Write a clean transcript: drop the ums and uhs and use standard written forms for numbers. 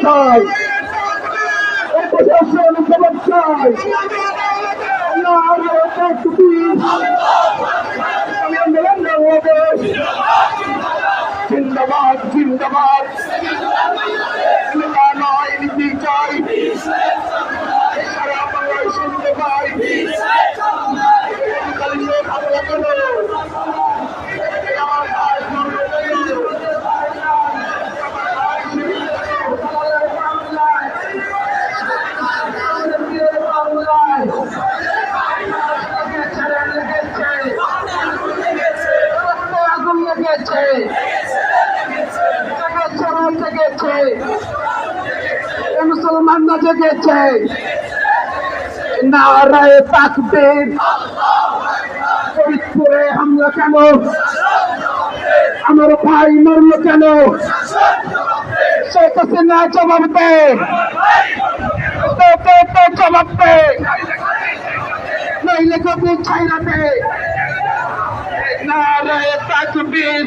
কোথায়? প্রশাসন খবর চাই। জিন্দাবাদ জিন্দাবাদ নয় নীতি চাই সারা বাংলায় শুনতে পাই মুসলমান না জেগেছে নারায়ে তাকবীর ফরিদপুরে হামলা কেন আমার ভাই মরল কেন শেখ হাসিনা জবাব দে জবাব দে নইলে কবি ছাইরা দে নারায়ে তাকবীর